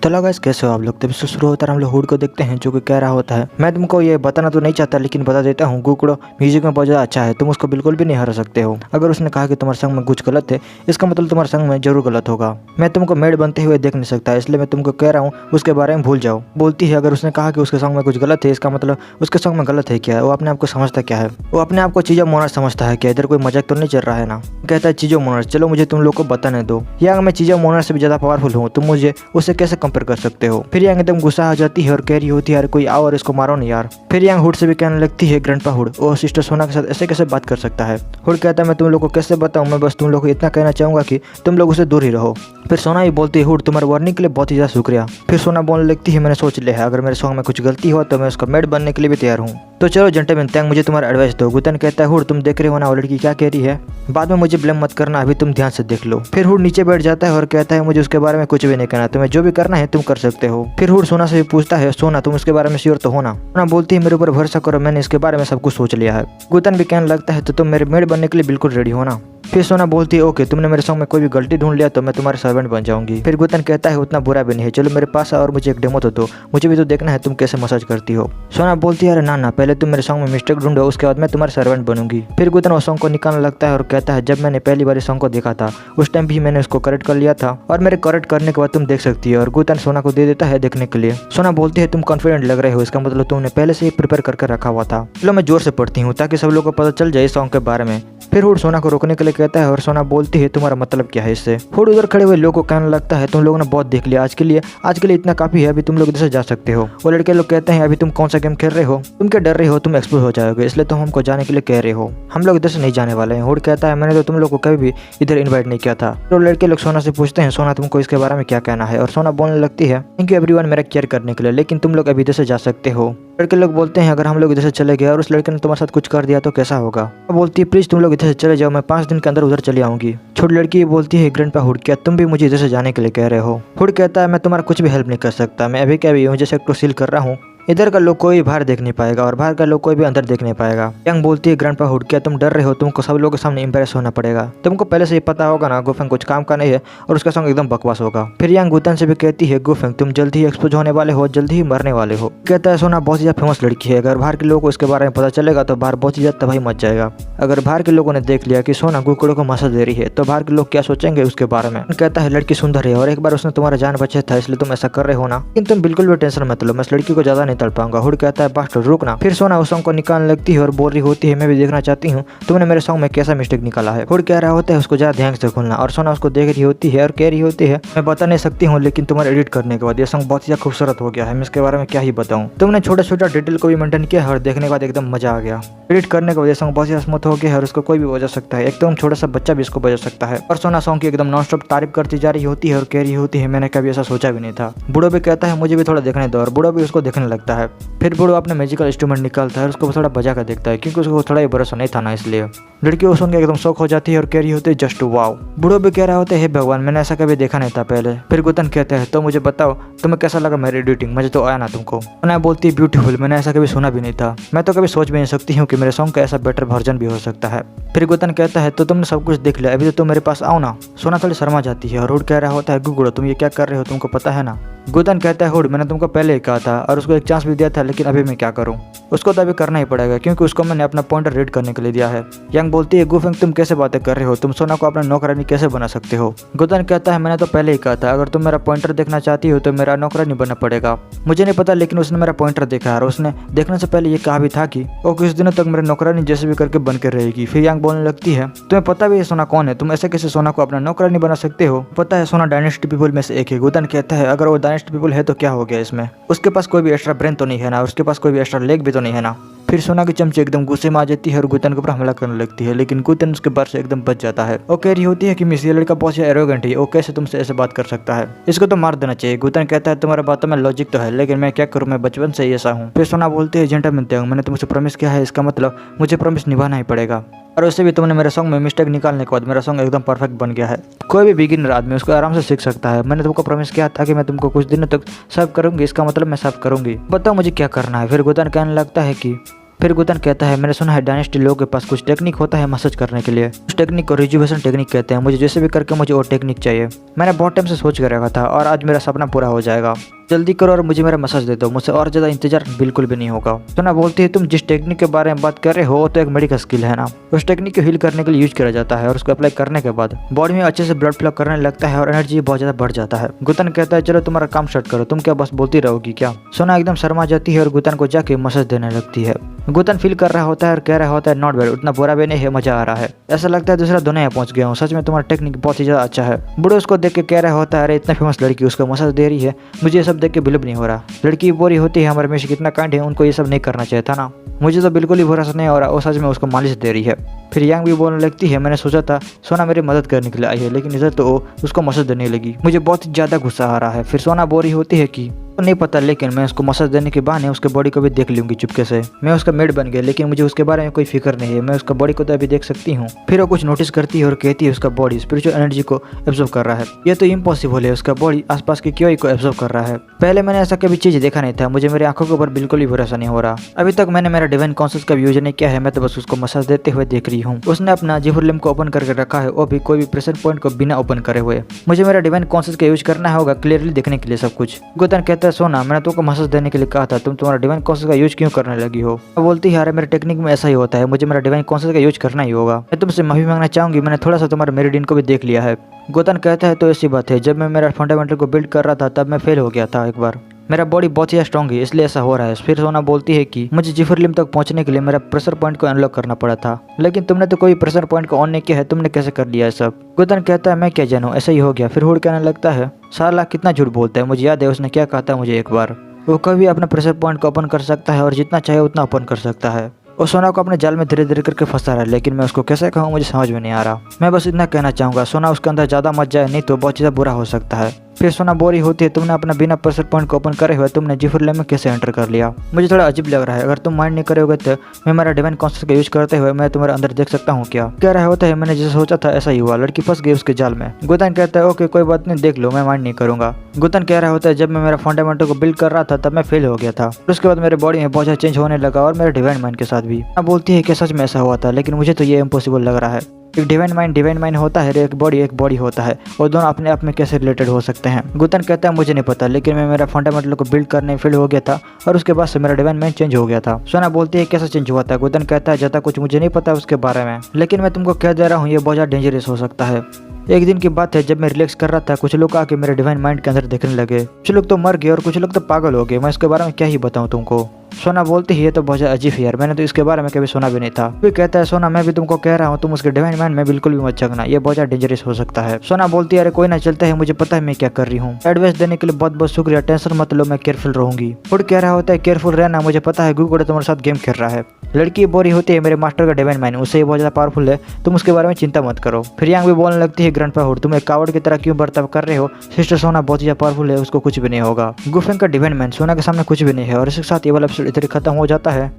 तो hello guys, कैसे हो आप लोग। तभी से शुरू होता है हम लोग हुड को देखते हैं जो कि कह रहा होता है, मैं तुमको ये बताना तो नहीं चाहता लेकिन बता देता हूँ, गुकड़ो म्यूजिक में बहुत ज़्यादा अच्छा है, तुम उसको बिल्कुल भी नहीं हरा सकते हो। अगर उसने कहा कि तुम्हारे संग में कुछ गलत है, इसका मतलब तुम्हारे संग में जरूर गलत होगा। मैं तुमको मेड बनते हुए देख नहीं सकता, इसलिए मैं तुमको कह रहा हूँ उसके बारे में भूल जाओ। बोलती है अगर उसने कहा कि उसके संग में कुछ गलत है, इसका मतलब उसके संग में गलत है क्या है। वो अपने आप को समझता क्या है, वो अपने आप को चीज़ों मोनर समझता है क्या। इधर कोई मजाक तो नहीं चल रहा है ना। कहता है चीज़ों मोनर, चलो मुझे तुम लोग को बताने दो, या मैं चीज़ों मोनर से भी ज़्यादा पावरफुल हूँ, तुम मुझे उससे कैसे कंपेयर कर सकते हो। फिर यांग एकदम गुस्सा आ जाती है और कह रही होती है यार कोई आओ और इसको मारो नहीं यार। फिर यांग हुड से भी कहने लगती है ग्रैंडपा हुड, वो सिस्टर सोना के साथ ऐसे कैसे बात कर सकता है। हुड कहता है मैं तुम लोग को कैसे बताऊं, मैं बस तुम लोग को इतना कहना चाहूंगा कि तुम लोग उसे दूर ही रहो। फिर सोना भी बोलती है हुड तुम्हारे वार्निंग के लिए बहुत ही ज़्यादा शुक्रिया। फिर सोना बोलने लगती है मैंने सोच लिया है, अगर मेरे सॉन्ग में कुछ गलती हो तो मैं उसका मेड बनने के लिए भी तैयार हूँ। तो चलो जेंटलमैन तैंग मुझे तुम्हारा एडवाइस दो। गुतन कहता है हुड तुम देख रहे हो ना वो लड़की क्या कह रही है, बाद में मुझे ब्लेम मत करना, अभी तुम ध्यान से देख लो। फिर हुड नीचे बैठ जाता है और कहता है मुझे उसके बारे में कुछ भी नहीं कहना, तुम्हें जो भी करना है तुम कर सकते हो। फिर हुड सोना से भी पूछता है सोना तुम उसके बारे में श्योर तो हो ना। सोना बोलती है मेरे ऊपर भरोसा करो, मैंने इसके बारे में सब कुछ सोच लिया है। गुतन भी कहने लगता है तो तुम मेरे मेड बनने के लिए बिल्कुल रेडी हो ना। फिर सोना बोलती है ओके, तुमने मेरे सॉन्ग में कोई भी गलती ढूंढ लिया तो मैं तुम्हारे सर्वेंट बन जाऊंगी। फिर गुतन कहता है उतना बुरा भी नहीं है, चलो मेरे पास और मुझे एक डेमो तो दो, मुझे भी तो देखना है तुम कैसे मसाज करती हो। सोना बोलती है अरे ना ना, पहले तुम मेरे सॉन्ग में मिस्टेक ढूंढो, उसके बाद मैं तुम्हारे सर्वेंट बनूंगी। फिर गुतन उस सॉन्ग को निकालने लगता है और कहता है जब मैंने पहली बार इस सॉन्ग को देखा था उस टाइम भी मैंने उसको करेक्ट कर लिया था और मेरे करेक्ट करने के बाद तुम देख सकती है। और गुतन सोना को दे देता है देखने के लिए। सोना बोलती है तुम कॉन्फिडेंट लग रहे हो, इसका मतलब तुमने पहले से ही प्रिपेयर करके रखा हुआ था। चलो मैं जोर से पढ़ती हूँ ताकि सब लोग को पता चल जाए इस सॉन्ग के बारे में। फिर हुड सोना को रोकने के लिए कहता है और सोना बोलती है तुम्हारा मतलब क्या है इससे। हुड उधर खड़े हुए लोगों को कहने लगता है तुम लोगों ने बहुत देख लिया, आज के लिए इतना काफी है, अभी तुम लोग इधर से जा सकते हो। वो लड़के लोग कहते हैं अभी तुम कौन सा गेम खेल रहे हो, तुम क्या डर रहे हो, तुम एक्सपोज हो जाओगे, इसलिए तुम हमको जाने के लिए कह रहे हो, हम लोग इधर से नहीं जाने वाले हैं। हुड कहता है मैंने तो तुम लोग को कभी भी इधर इन्वाइट नहीं किया था। तो लड़के लोग सोना से पूछते हैं सोना तुमको इसके बारे में क्या कहना है। और सोना बोलने लगती है थैंक यू एवरीवन मेरा केयर करने के लिए, लेकिन तुम लोग अभी इधर से जा सकते हो। लड़के लोग बोलते हैं अगर हम लोग इधर से चले गए और उस लड़के ने तुम्हारे साथ कुछ कर दिया तो कैसा होगा। वो बोलती है प्लीज तुम लोग इधर से चले जाओ, मैं 5 दिन के अंदर उधर चली आऊंगी। छोटी लड़की बोलती है ग्रैंडपा हुड क्या तुम भी मुझे इधर से जाने के लिए कह रहे हो। हुड कहता है मैं तुम्हारा कुछ भी हेल्प नहीं कर सकता, मैं अभी क्या भी हूँ जैसे सेक्टर सील कर रहा हूँ, इधर का लोग कोई बाहर देख नहीं पाएगा और बाहर का लोग कोई भी अंदर देख नहीं पाएगा। यंग बोलती है ग्रैंडपा हुड क्या तुम डर रहे हो, तुमको सब लोगों के सामने इंप्रेस होना पड़ेगा, तुमको पहले से ही पता होगा ना गुफेंग कुछ काम का नहीं है और उसका सॉन्ग एकदम बकवास होगा। फिर यंग गुतन से भी कहती है गुफेंग तुम जल्दी ही एक्सपोज होने वाले हो, जल्दी ही मरने वाले हो। कहता है सोना बहुत ही ज्यादा फेमस लड़की है, अगर बाहर के लोगों को इसके बारे में पता चलेगा तो बाहर बहुत ही ज्यादा तबाही मच जाएगा। अगर बाहर के लोगों ने देख लिया कि सोना गुकड़ों को मसाज दे रही है तो बाहर के लोग क्या सोचेंगे उसके बारे में। कहता है लड़की सुंदर है और एक बार उसने तुम्हारा जान बचाया था इसलिए तुम ऐसा कर रहे हो ना, लेकिन तुम बिल्कुल भी टेंशन मत लो, मैं इस लड़की को ज्यादा नहीं तड़पाऊंगा। हुड कहता है बास्टर्ड रुकना। फिर सोना उस सॉन्ग को निकालने लगती है और बोल रही होती है मैं भी देखना चाहती हूँ तुमने मेरे सॉन्ग में कैसा मिस्टेक निकाला है। हुड कह रहा होता है उसको ज्यादा ध्यान से खोलना और सोना उसको देख रही होती है और कह रही होती है मैं बता नहीं सकती हूँ लेकिन तुम्हारे एडिट करने के बाद ये सॉन्ग बहुत ही खूबसूरत हो गया है, मैं इसके बारे में क्या ही बताऊँ। तुमने छोटा छोटा डिटेल को भी मेंटेन किया है और देखने के बाद एकदम मजा आ गया। एडिट करने के बाद ये सॉन्ग बहुत ही स्मूथ हो गया है और उसको कोई भी बजा सकता है, एकदम छोटा सा बच्चा भी इसको बजा सकता है। और सोना सॉन्ग की एकदम नॉन स्टॉप तारीफ करती जा रही होती है और कह रही होती है मैंने कभी ऐसा सोचा भी नहीं था। बूढ़ो भी कहता है मुझे भी थोड़ा देखने दो और बूढ़ो भी उसको देखने लगता है। फिर बूढ़ो अपने म्यूजिकल इंस्ट्रूमेंट निकालता है, उसको थोड़ा बजा कर देखता है क्योंकि उसको थोड़ा ही भरोसा नहीं था ना, इसलिए लड़की को सुन के एकदम शौक हो जाती है और कह रही होती है जस्ट वाओ। बूढ़ो भी कह रहा होता है भगवान मैंने ऐसा कभी देखा नहीं था पहले। फिर गुतन कहते हैं तो मुझे बताओ तुम्हें कैसा लगा मेरी एडिटिंग, मुझे तो आया ना तुमको। मैं बोलती है ब्यूटीफुल, मैंने ऐसा कभी सुना भी नहीं था, मैं तो कभी सोच भी नहीं सकती हूँ कि मेरे सॉन्ग का ऐसा बेटर वर्जन भी हो सकता है। फिर गुतन कहता है तो तुमने सब कुछ देख लिया, अभी तो तुम मेरे पास आओ ना। सोना थोड़ी शर्मा जाती है और हुड कह रहा होता है गुगड़ो तुम ये क्या कर रहे हो, तुमको पता है ना। गुतन कहता है हुड मैंने तुमको पहले ही कहा था और उसको एक चांस भी दिया था लेकिन अभी मैं क्या करूं, उसको तो अभी करना ही पड़ेगा क्योंकि उसको मैंने अपना पॉइंटर रीड करने के लिए दिया है। यंग बोलती है गुफेंग तुम कैसे बातें कर रहे हो, तुम सोना को अपना नौकरानी कैसे बना सकते हो। गुतन कहता है मैंने तो पहले ही कहा था अगर तुम मेरा पॉइंटर देखना चाहती हो तो मेरा नौकरानी बनना पड़ेगा। मुझे नहीं पता लेकिन उसने मेरा पॉइंटर देखा और उसने देखने से पहले ये कहा भी था कि वो कुछ दिनों तक मेरे नौकरानी जैसे भी करके बन कर रहेगी। फिर यंग बोलने लगती है तुम्हें पता भी है सोना कौन है, तुम ऐसे कैसे सोना को अपना नौकरानी बना सकते हो, पता है सोना डायनेस्टी पीपल में से एक है। गुतन कहता है अगर वो डायनेस्टी पीपल है तो क्या हो गया इसमें, उसके पास कोई भी एक्स्ट्रा ब्रेन तो नहीं है ना, उसके पास कोई भी एक्स्ट्रा लेग भी तो नहीं है ना। फिर सोना की चमची एकदम गुस्से में आ जाती है और गुतन के ऊपर हमला करने लगती है लेकिन गुतन उसके बार से एकदम बच जाता है। वो कह रही होती है कि मिस ये लड़का बहुत एरोगेंट है, वो कैसे तुमसे ऐसे बात कर सकता है, इसको तो मार देना चाहिए। गुतन कहता है तुम्हारे बातों में लॉजिक तो है लेकिन मैं क्या करूँ, मैं बचपन से ही ऐसा हूँ। फिर सोना बोलती है जेंटलमैन मैंने तुमसे प्रॉमिस किया है, इसका मतलब मुझे प्रॉमिस निभाना ही पड़ेगा और उससे भी तुमने मेरे सॉन्ग में मिस्टेक निकालने के बाद मेरा सॉन्ग एकदम परफेक्ट बन गया है, कोई भी बिगिनर आदमी उसको आराम से सीख सकता है। मैंने तुमको प्रॉमिस किया था कि मैं तुमको कुछ दिनों तक सर्व करूंगी, इसका मतलब मैं सर्व करूंगी, बताओ मुझे क्या करना है। फिर गुतन कहने लगता है कि फिर गुतन कहता है मैंने सुना है डायनेस्टी लोगों के पास कुछ टेक्निक होता है मसाज करने के लिए। उस टेक्निक को रिजुवेशन टेक्निक कहते हैं। मुझे जैसे भी करके मुझे वो टेक्निक चाहिए। मैंने बहुत टाइम से सोच कर रखा था और आज मेरा सपना पूरा हो जाएगा। जल्दी करो और मुझे मेरा मसाज दे दो। मुझसे और ज़्यादा इंतजार बिल्कुल भी नहीं होगा। सोना बोलती है तुम जिस टेक्निक के बारे में बात कर रहे हो वो तो एक मेडिकल स्किल है ना। उस टेक्निक को हील करने के लिए यूज किया जाता है और उसको अप्लाई करने के बाद बॉडी में अच्छे से ब्लड फ्लो करने लगता है और एनर्जी बहुत ज़्यादा बढ़ जाता है। गुतन कहता है चलो तुम्हारा काम स्टार्ट करो, तुम क्या बस बोलती रहोगी क्या। सोना एकदम शर्मा जाती है और गुतन को जाके मसाज देने लगती है। गुतन फील कर रहा होता है और कह रहा होता है नॉट बैड, उतना बुरा भी नहीं है, मजा आ रहा है। ऐसा लगता है दूसरा दुनिया पहुंच गया हूँ। सच में तुम्हारा टेक्निक बहुत ही ज़्यादा अच्छा है। बूढ़े उसको देख के कह रहा होता है अरे इतना फेमस लड़की उसको मसाज दे रही है, मुझे ये सब देख के बिलीव नहीं हो रहा। लड़की बोरी होती है हमारे में से कितना कांड है, उनको ये सब नहीं करना चाहिए था ना। मुझे तो बिल्कुल ही भरोसा नहीं हो रहा। वो सच में उसको मालिश दे रही है। फिर यांग भी बोलने लगती है मैंने सोचा था सोना मेरी मदद करने के लिए आई है, लेकिन इधर तो वो उसको मसाज देने लगी। मुझे बहुत ही ज़्यादा गुस्सा आ रहा है। फिर सोना बोल रही होती है कि नहीं पता, लेकिन मैं उसको मसाज देने के बहाने उसके बॉडी को भी देख लूंगी चुपके से। मैं उसका मेड बन गया, लेकिन मुझे उसके बारे में कोई फिक्र नहीं है। मैं उसका बॉडी को तो अभी देख सकती हूँ। फिर वो कुछ नोटिस करती है और कहती है उसका बॉडी स्पिरिचुअल एनर्जी को एब्जॉर्ब कर रहा है। ये तो इम्पॉसिबल है, उसका बॉडी आसपास की क्यों को एब्जॉर्ब कर रहा है। पहले मैंने ऐसा कभी चीज देखा नहीं था। मुझे मेरी आंखों के ऊपर बिल्कुल भी भरोसा नहीं हो रहा। अभी तक मैंने मेरा डिवाइन कॉन्शियस का यूज नहीं किया है। मैं तो बस उसको मसाज देते हुए देख रही हूँ। उसने अपना जिफुरलिम को ओपन करके रखा है, वो भी कोई भी प्रेशर पॉइंट को बिना ओपन करे हुए। मुझे मेरा डिवाइन कॉन्शियस का यूज करना होगा क्लियरली देखने के लिए सब कुछ। गुतन कहता है सोना मैंने तुमको मसाज देने के लिए कहा था, तुम तुम्हारा डिवाइन कॉन्शियस का यूज क्यों करने लगी हो। वो बोलती है अरे मेरे टेक्निक में ऐसा ही होता है, मुझे मेरा डिवाइन कॉन्शियस का यूज करना ही होगा। मैं तुमसे माफी मांगना चाहूंगी, मैंने थोड़ा सा तुम्हारे मेरिडियन को भी देख लिया है। गुतन कहता है तो ऐसी बात है, जब मैं मेरा फंडामेंटल को बिल्ड कर रहा था तब मैं फेल हो गया था एक बार। मेरा बॉडी बहुत ही स्ट्रॉन्ग है इसलिए ऐसा हो रहा है। फिर सोना बोलती है कि मुझे जिफरलिम तक पहुंचने के लिए मेरा प्रेशर पॉइंट को अनलॉक करना पड़ा था, लेकिन तुमने तो कोई प्रेशर पॉइंट को ऑन नहीं किया है, तुमने कैसे कर लिया है सब। गुतन कहता है मैं क्या जानूं, ऐसा ही हो गया। फिर हुड कहने लगता है साला कितना झूठ बोलता है, मुझे याद है उसने क्या कहा था मुझे एक बार। वो कभी अपना प्रेशर पॉइंट को ओपन कर सकता है और जितना चाहे उतना ओपन कर सकता है। वो सोना को अपने जाल में धीरे धीरे करके फंसा रहा है, लेकिन मैं उसको कैसे कहूँ मुझे समझ में नहीं आ रहा। मैं बस इतना कहना चाहूँगा सोना उसके अंदर ज़्यादा मत जाए, नहीं तो बहुत ज़्यादा बुरा हो सकता है। फिर सोना बोरी होती है तुमने अपना बिना प्रेशर पॉइंट को ओपन करे हुए तुमने जिफरलिम में कैसे एंटर कर लिया। मुझे थोड़ा अजीब लग रहा है। अगर तुम माइंड नहीं करोगे तो मैं मेरा डिवाइन कॉन्शियस का यूज करते हुए मैं तुम्हारे अंदर देख सकता हूँ क्या। कह रहा होता है मैंने जैसे सोचा था ऐसा ही हुआ, लड़की फंस गई उसके जाल में। गुतन कहता है ओके कोई बात नहीं, देख लो, मैं माइंड नहीं करूंगा। गुतन कह रहा होता है जब मैं मेरा फंडामेंटल को बिल्ड कर रहा था तब मैं फेल हो गया था। उसके बाद मेरे बॉडी में बहुत ज़्यादा चेंज होने लगा और मेरे डिवाइन माइंड के साथ भी। बोलती है कि सच में ऐसा हुआ था, लेकिन मुझे तो ये इम्पॉसिबल लग रहा है। एक डिवाइन माइंड होता है, एक बॉडी होता है, और दोनों अपने आप में कैसे रिलेटेड हो सकते हैं। गुतन कहता है मुझे नहीं पता, लेकिन मैं मेरा फंडामेंटल को बिल्ड करने में फेल हो गया था और उसके बाद से मेरा डिवाइन माइंड चेंज हो गया था। सोना बोलती है कैसा चेंज हुआ था। गुतन कहता है ज़्यादा कुछ मुझे नहीं पता उसके बारे में, लेकिन मैं तुमको कह दे रहा हूँ ये बहुत ज़्यादा डेंजरस हो सकता है। एक दिन की बात है जब मैं रिलैक्स कर रहा था, कुछ लोग आके मेरे डिवाइन माइंड के अंदर देखने लगे। कुछ लोग तो मर गए और कुछ लोग तो पागल हो गए। मैं इसके बारे में क्या ही बताऊं तुमको। सोना बोलती है ये तो बहुत ज़्यादा अजीब है यार, मैंने तो इसके बारे में कभी सुना भी नहीं था। फिर कहता है सोना मैं भी तुमको कह रहा हूँ तुम उसके डिवाइन माइंड में बिल्कुल भी मत जगना, ये बहुत ज़्यादा डेंजरस हो सकता है। सोना बोलती है अरे कोई ना चलता है, मुझे पता है मैं क्या कर रही हूँ। एडवाइस देने के लिए बहुत बहुत शुक्रिया, टेंशन मत लो, मैं केयरफुल रहूंगी। फुड कह रहा होता है केयरफुल रहना, मुझे पता है गुगुड़ा तुम्हारे साथ गेम खेल रहा है। लड़की बोरी होती है मेरे मास्टर का डिवाइन माइंड उससे बहुत ज़्यादा पावरफुल है, तुम उसके बारे में चिंता मत करो। फिर यांग भी बोलने लगती है ग्रैंडपा हुड तुम एक कावड़ की तरह क्यों बर्ताव कर रहे हो, सिस्टर सोना बहुत ज़्यादा पावरफुल है, उसको कुछ भी नहीं होगा। गुफेंग का डिवाइन माइंड सोना के सामने कुछ भी नहीं है। और इसके साथ ये वाला एपिसोड इधर खत्म हो जाता है।